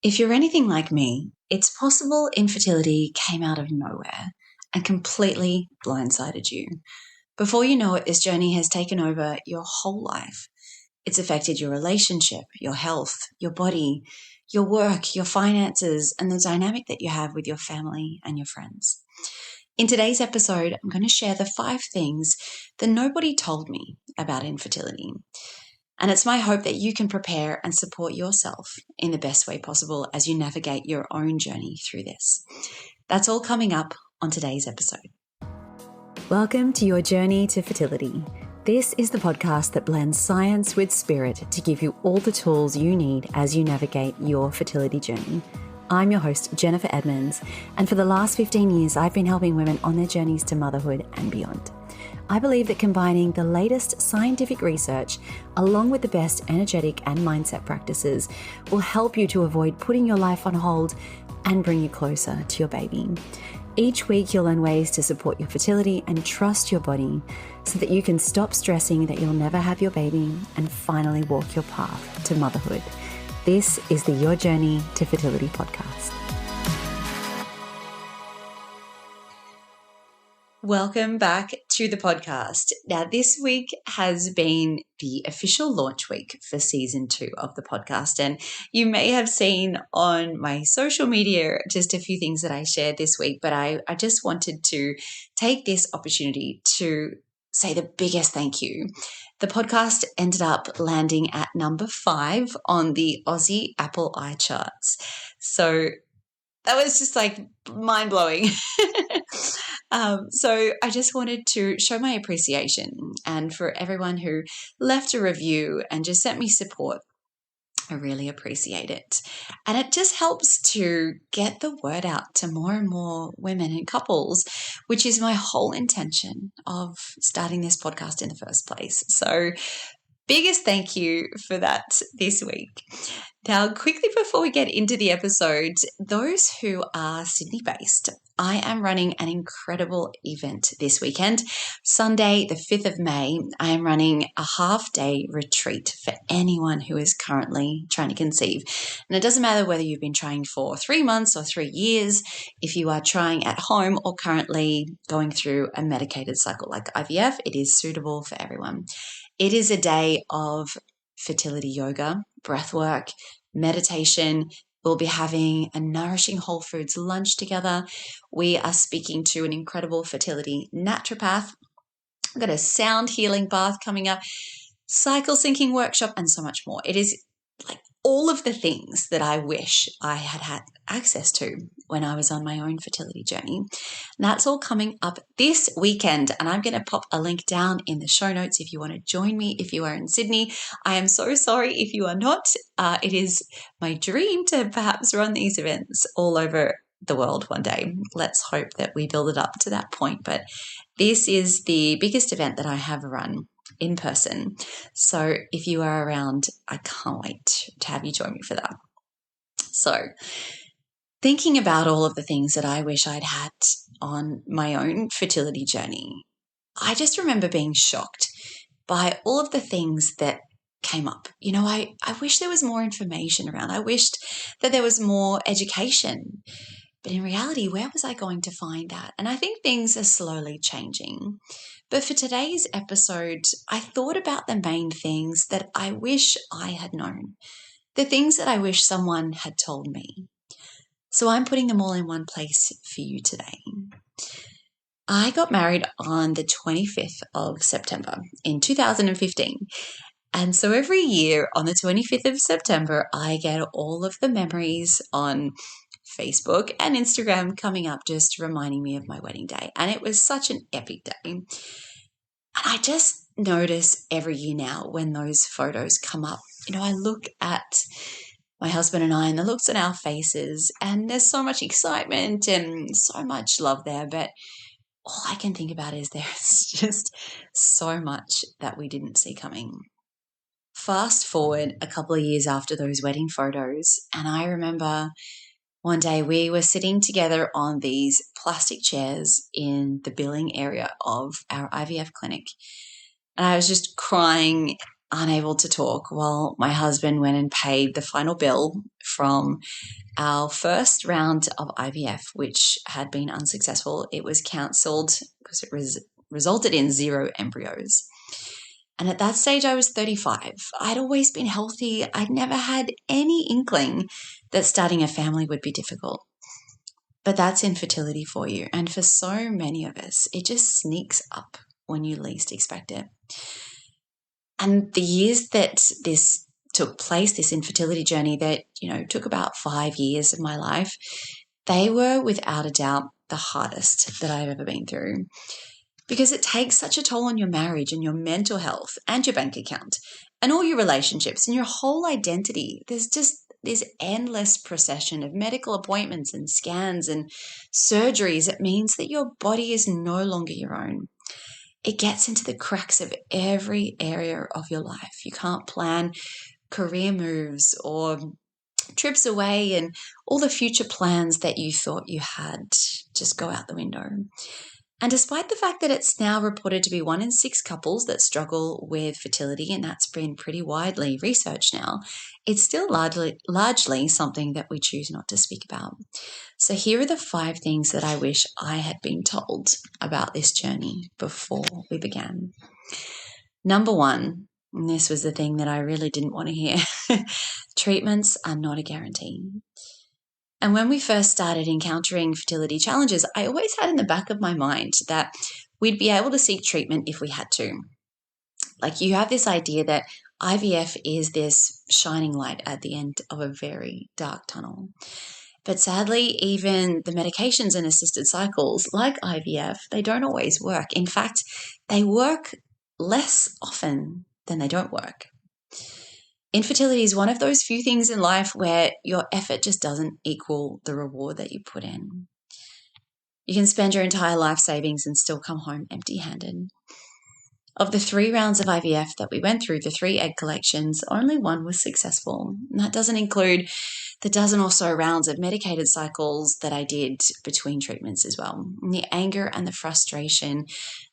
If you're anything like me, it's possible infertility came out of nowhere and completely blindsided you. Before you know it, this journey has taken over your whole life. It's affected your relationship, your health, your body, your work, your finances, and the dynamic that you have with your family and your friends. In today's episode, I'm going to share the 5 things that nobody told me about infertility. And it's my hope that you can prepare and support yourself in the best way possible as you navigate your own journey through this. That's all coming up on today's episode. Welcome to your journey to fertility. This is the podcast that blends science with spirit to give you all the tools you need as you navigate your fertility journey. I'm your host, Jennifer Edmonds, and for the last 15 years, I've been helping women on their journeys to motherhood and beyond. I believe that combining the latest scientific research along with the best energetic and mindset practices will help you to avoid putting your life on hold and bring you closer to your baby. Each week, you'll learn ways to support your fertility and trust your body so that you can stop stressing that you'll never have your baby and finally walk your path to motherhood. This is the Your Journey to Fertility podcast. Welcome back to the podcast. Now, this week has been the official launch week for season 2 of the podcast. And you may have seen on my social media just a few things that I shared this week, but I just wanted to take this opportunity to say the biggest thank you. The podcast ended up landing at number 5 on the Aussie Apple iCharts. So that was just like mind-blowing. So I just wanted to show my appreciation, and for everyone who left a review and just sent me support, I really appreciate it. And it just helps to get the word out to more and more women and couples, which is my whole intention of starting this podcast in the first place. So biggest thank you for that this week. Now, quickly before we get into the episode, those who are Sydney-based, I am running an incredible event this weekend. Sunday, the 5th of May, I am running a half-day retreat for anyone who is currently trying to conceive. And it doesn't matter whether you've been trying for 3 months or 3 years, if you are trying at home or currently going through a medicated cycle like IVF, it is suitable for everyone. It is a day of fertility yoga, breath work, meditation. We'll be having a nourishing whole foods lunch together. We are speaking to an incredible fertility naturopath. We've got a sound healing bath coming up, cycle syncing workshop, and so much more. It is like all of the things that I wish I had had access to when I was on my own fertility journey. And that's all coming up this weekend. And I'm going to pop a link down in the show notes if you want to join me if you are in Sydney. I am so sorry if you are not. It is my dream to perhaps run these events all over the world one day. Let's hope that we build it up to that point. But this is the biggest event that I have run in person. So if you are around, I can't wait to have you join me for that. So thinking about all of the things that I wish I'd had on my own fertility journey, I just remember being shocked by all of the things that came up. You know, I wish there was more information around. I wished that there was more education. But in reality, where was I going to find that? And I think things are slowly changing. But for today's episode, I thought about the main things that I wish I had known, the things that I wish someone had told me. So I'm putting them all in one place for you today. I got married on the 25th of September in 2015. And so every year on the 25th of September, I get all of the memories on Facebook and Instagram coming up, just reminding me of my wedding day. And it was such an epic day. And I just notice every year now when those photos come up, you know, I look at my husband and I and the looks on our faces, and there's so much excitement and so much love there. But all I can think about is there's just so much that we didn't see coming. Fast forward a couple of years after those wedding photos, and I remember one day we were sitting together on these plastic chairs in the billing area of our IVF clinic. And I was just crying unable to talk while my husband went and paid the final bill from our first round of IVF, which had been unsuccessful. It was cancelled because it resulted in 0 embryos. And at that stage, I was 35. I'd always been healthy. I'd never had any inkling that starting a family would be difficult. But that's infertility for you. And for so many of us, it just sneaks up when you least expect it. And the years that this took place, this infertility journey that, took about 5 years of my life, they were without a doubt the hardest that I've ever been through. Because it takes such a toll on your marriage and your mental health and your bank account and all your relationships and your whole identity. There's just this endless procession of medical appointments and scans and surgeries. It means that your body is no longer your own. It gets into the cracks of every area of your life. You can't plan career moves or trips away, and all the future plans that you thought you had just go out the window. And despite the fact that it's now reported to be 1 in 6 couples that struggle with fertility, and that's been pretty widely researched now, it's still largely something that we choose not to speak about. So here are the 5 things that I wish I had been told about this journey before we began. Number 1, and this was the thing that I really didn't want to hear, treatments are not a guarantee. And when we first started encountering fertility challenges, I always had in the back of my mind that we'd be able to seek treatment if we had to. Like, you have this idea that IVF is this shining light at the end of a very dark tunnel. But sadly, even the medications and assisted cycles like IVF, they don't always work. In fact, they work less often than they don't work. Infertility is one of those few things in life where your effort just doesn't equal the reward that you put in. You can spend your entire life savings and still come home empty-handed. Of the 3 rounds of IVF that we went through, the 3 egg collections, only 1 was successful. And that doesn't include the dozen or so rounds of medicated cycles that I did between treatments as well. And the anger and the frustration,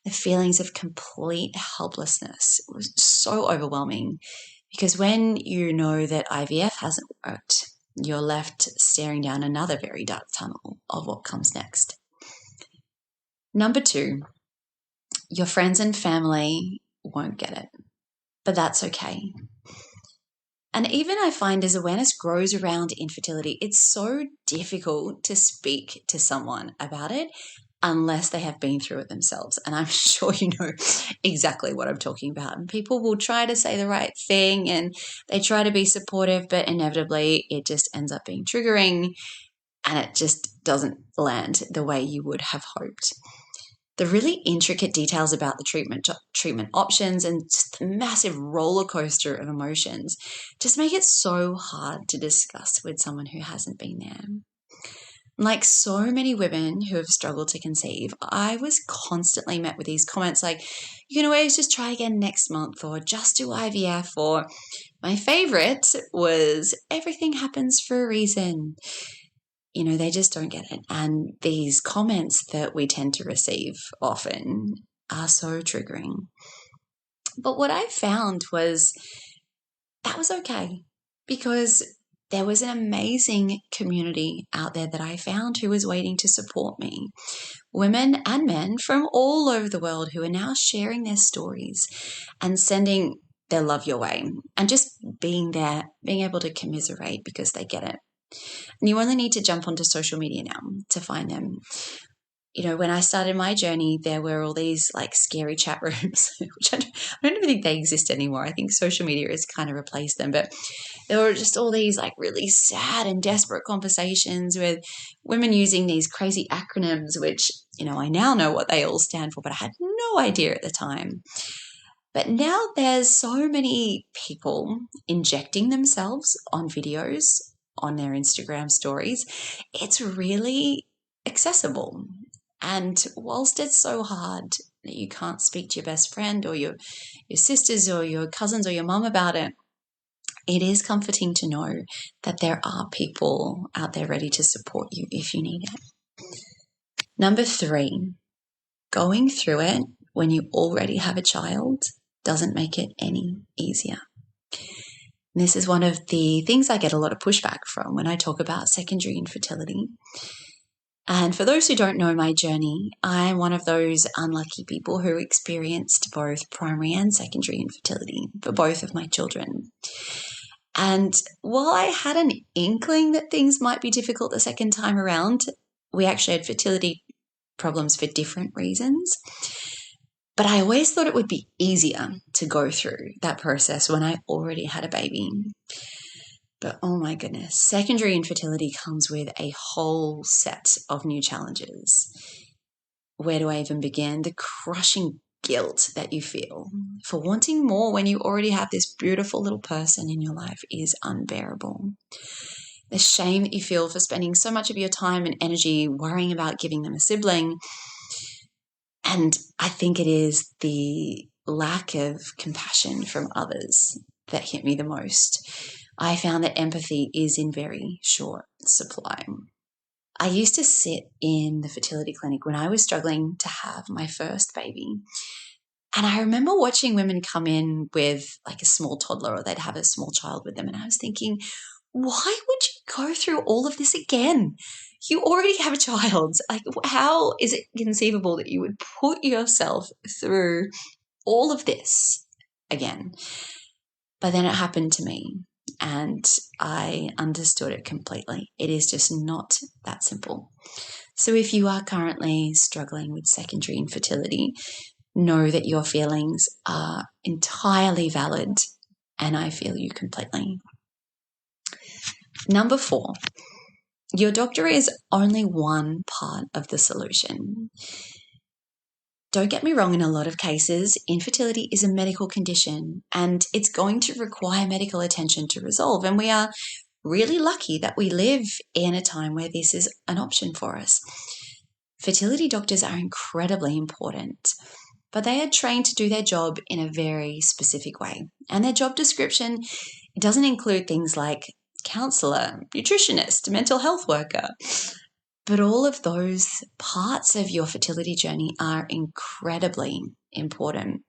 the feelings of complete helplessness, it was so overwhelming. Because when you know that IVF hasn't worked, you're left staring down another very dark tunnel of what comes next. Number 2, your friends and family won't get it, but that's okay. And even I find as awareness grows around infertility, it's so difficult to speak to someone about it unless they have been through it themselves. And I'm sure you know exactly what I'm talking about. And people will try to say the right thing and they try to be supportive, but inevitably it just ends up being triggering and it just doesn't land the way you would have hoped. The really intricate details about the treatment options and just the massive roller coaster of emotions just make it so hard to discuss with someone who hasn't been there. Like so many women who have struggled to conceive, I was constantly met with these comments like, you can always just try again next month, or just do IVF, or my favorite was everything happens for a reason. They just don't get it. And these comments that we tend to receive often are so triggering. But what I found was that was okay, because there was an amazing community out there that I found who was waiting to support me. Women and men from all over the world who are now sharing their stories and sending their love your way and just being there, being able to commiserate because they get it. And you only need to jump onto social media now to find them. When I started my journey, there were all these like scary chat rooms, which I don't even think they exist anymore. I think social media has kind of replaced them. But there were just all these like really sad and desperate conversations with women using these crazy acronyms, which, I now know what they all stand for, but I had no idea at the time. But now there's so many people injecting themselves on videos on their Instagram stories. It's really accessible. And whilst it's so hard that you can't speak to your best friend or your sisters or your cousins or your mum about it, it is comforting to know that there are people out there ready to support you if you need it. Number 3, going through it when you already have a child doesn't make it any easier. This is one of the things I get a lot of pushback from when I talk about secondary infertility. And for those who don't know my journey, I'm one of those unlucky people who experienced both primary and secondary infertility for both of my children. And while I had an inkling that things might be difficult the second time around, we actually had fertility problems for different reasons. But I always thought it would be easier to go through that process when I already had a baby. But oh my goodness, secondary infertility comes with a whole set of new challenges. Where do I even begin? The crushing guilt that you feel for wanting more when you already have this beautiful little person in your life is unbearable. The shame that you feel for spending so much of your time and energy worrying about giving them a sibling. And I think it is the lack of compassion from others that hit me the most. I found that empathy is in very short supply. I used to sit in the fertility clinic when I was struggling to have my first baby. And I remember watching women come in with like a small toddler, or they'd have a small child with them. And I was thinking, why would you go through all of this again? You already have a child. Like, how is it conceivable that you would put yourself through all of this again? But then it happened to me, and I understood it completely. It is just not that simple. So if you are currently struggling with secondary infertility, know that your feelings are entirely valid, and I feel you completely. Number 4, your doctor is only one part of the solution. Don't get me wrong, in a lot of cases, infertility is a medical condition and it's going to require medical attention to resolve. And we are really lucky that we live in a time where this is an option for us. Fertility doctors are incredibly important, but they are trained to do their job in a very specific way. And their job description doesn't include things like counselor, nutritionist, mental health worker. But all of those parts of your fertility journey are incredibly important.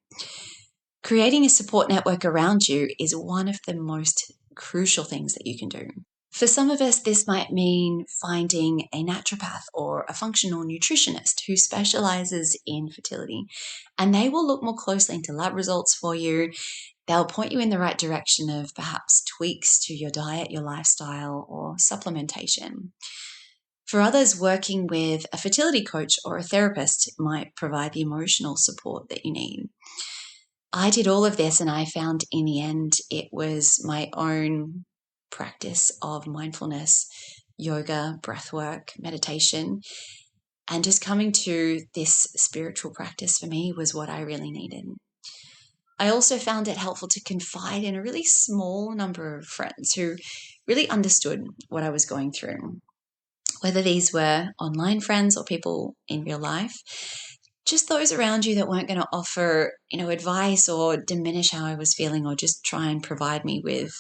Creating a support network around you is one of the most crucial things that you can do. For some of us, this might mean finding a naturopath or a functional nutritionist who specializes in fertility, and they will look more closely into lab results for you. They'll point you in the right direction of perhaps tweaks to your diet, your lifestyle, or supplementation. For others, working with a fertility coach or a therapist might provide the emotional support that you need. I did all of this, and I found in the end it was my own practice of mindfulness, yoga, breathwork, meditation, and just coming to this spiritual practice for me was what I really needed. I also found it helpful to confide in a really small number of friends who really understood what I was going through. Whether these were online friends or people in real life, just those around you that weren't going to offer, advice or diminish how I was feeling or just try and provide me with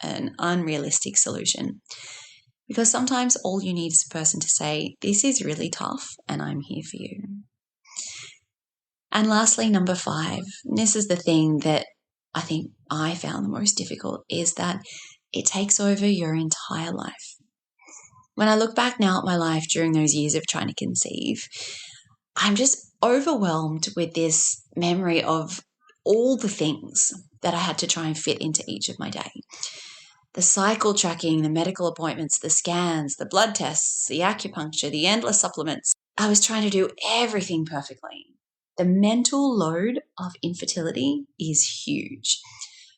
an unrealistic solution. Because sometimes all you need is a person to say, this is really tough and I'm here for you. And lastly, number 5, and this is the thing that I think I found the most difficult, is that it takes over your entire life. When I look back now at my life during those years of trying to conceive, I'm just overwhelmed with this memory of all the things that I had to try and fit into each of my day. The cycle tracking, the medical appointments, the scans, the blood tests, the acupuncture, the endless supplements. I was trying to do everything perfectly. The mental load of infertility is huge.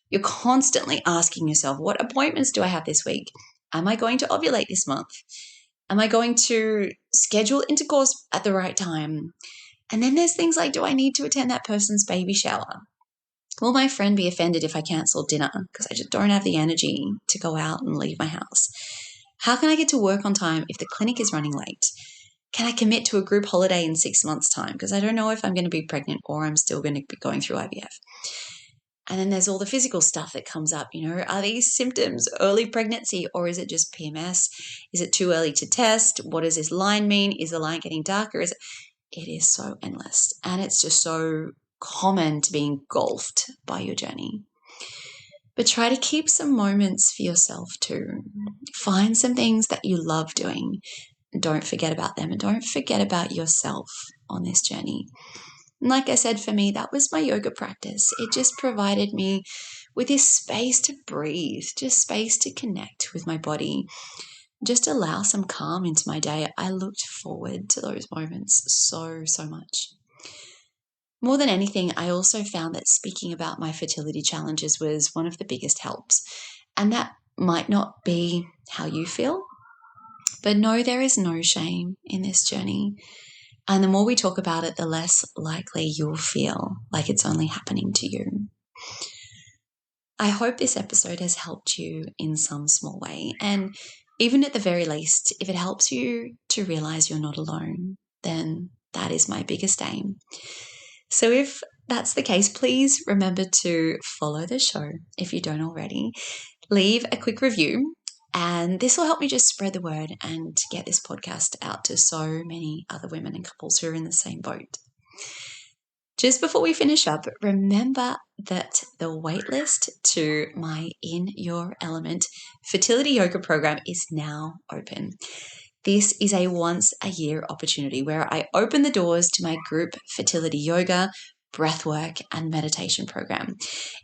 You're constantly asking yourself, what appointments do I have this week? Am I going to ovulate this month? Am I going to schedule intercourse at the right time? And then there's things like, do I need to attend that person's baby shower? Will my friend be offended if I cancel dinner because I just don't have the energy to go out and leave my house? How can I get to work on time if the clinic is running late? Can I commit to a group holiday in 6 months' time because I don't know if I'm going to be pregnant or I'm still going to be going through IVF? And then there's all the physical stuff that comes up. Are these symptoms early pregnancy or is it just PMS? Is it too early to test? What does this line mean? Is the line getting darker? It is so endless and it's just so common to be engulfed by your journey. But try to keep some moments for yourself too. Find some things that you love doing. Don't forget about them, and don't forget about yourself on this journey. And like I said, for me, that was my yoga practice. It just provided me with this space to breathe, just space to connect with my body, just allow some calm into my day. I looked forward to those moments so much. More than anything, I also found that speaking about my fertility challenges was one of the biggest helps. And that might not be how you feel, but know there is no shame in this journey. And the more we talk about it, the less likely you'll feel like it's only happening to you. I hope this episode has helped you in some small way. And even at the very least, if it helps you to realize you're not alone, then that is my biggest aim. So if that's the case, please remember to follow the show if you don't already. Leave a quick review, and this will help me just spread the word and get this podcast out to so many other women and couples who are in the same boat. Just before we finish up, remember that the waitlist to my In Your Element fertility yoga program is now open. This is a once-a-year opportunity where I open the doors to my group fertility yoga, breathwork, and meditation program.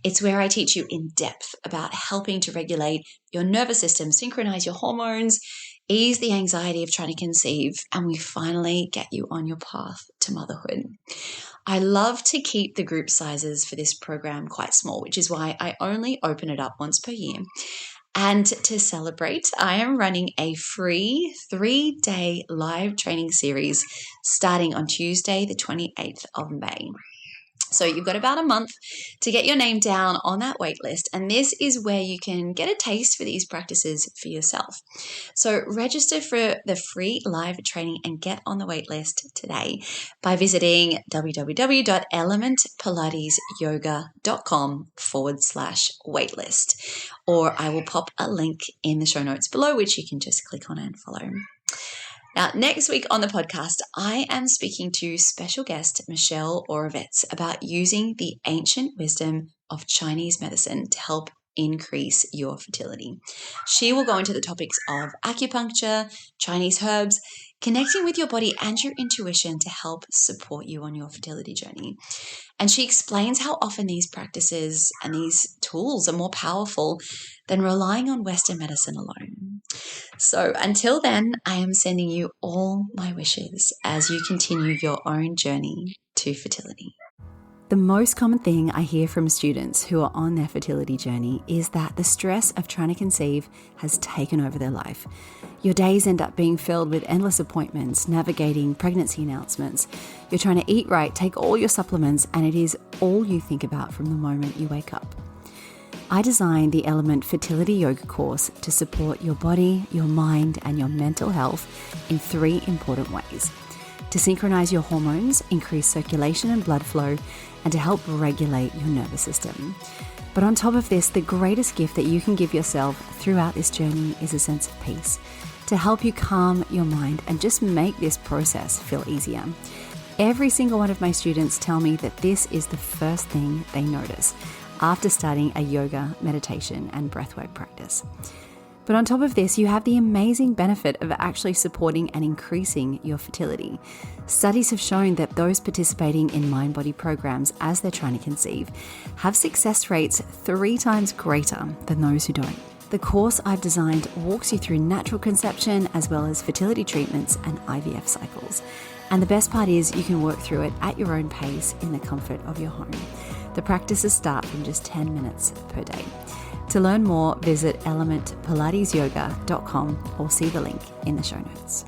It's where I teach you in depth about helping to regulate your nervous system, synchronize your hormones, ease the anxiety of trying to conceive, and we finally get you on your path to motherhood. I love to keep the group sizes for this program quite small, which is why I only open it up once per year. And to celebrate, I am running a free 3-day live training series starting on Tuesday, the 28th of May. So you've got about a month to get your name down on that wait list, and this is where you can get a taste for these practices for yourself. So register for the free live training and get on the wait list today by visiting www.elementpilatesyoga.com/waitlist, or I will pop a link in the show notes below, which you can just click on and follow. Now, next week on the podcast, I am speaking to special guest Michelle Orovitz about using the ancient wisdom of Chinese medicine to help increase your fertility. She will go into the topics of acupuncture, Chinese herbs, connecting with your body and your intuition to help support you on your fertility journey. And she explains how often these practices and these tools are more powerful than relying on Western medicine alone. So until then, I am sending you all my wishes as you continue your own journey to fertility. The most common thing I hear from students who are on their fertility journey is that the stress of trying to conceive has taken over their life. Your days end up being filled with endless appointments, navigating pregnancy announcements. You're trying to eat right, take all your supplements, and it is all you think about from the moment you wake up. I designed the Element Fertility Yoga course to support your body, your mind, and your mental health in 3 important ways: to synchronize your hormones, increase circulation and blood flow, and to help regulate your nervous system. But on top of this, the greatest gift that you can give yourself throughout this journey is a sense of peace, to help you calm your mind and just make this process feel easier. Every single one of my students tell me that this is the first thing they notice after starting a yoga, meditation, and breathwork practice. But on top of this, you have the amazing benefit of actually supporting and increasing your fertility. Studies have shown that those participating in mind-body programs as they're trying to conceive have success rates 3 times greater than those who don't. The course I've designed walks you through natural conception as well as fertility treatments and IVF cycles. And the best part is you can work through it at your own pace in the comfort of your home. The practices start from just 10 minutes per day. To learn more, visit elementpilatesyoga.com or see the link in the show notes.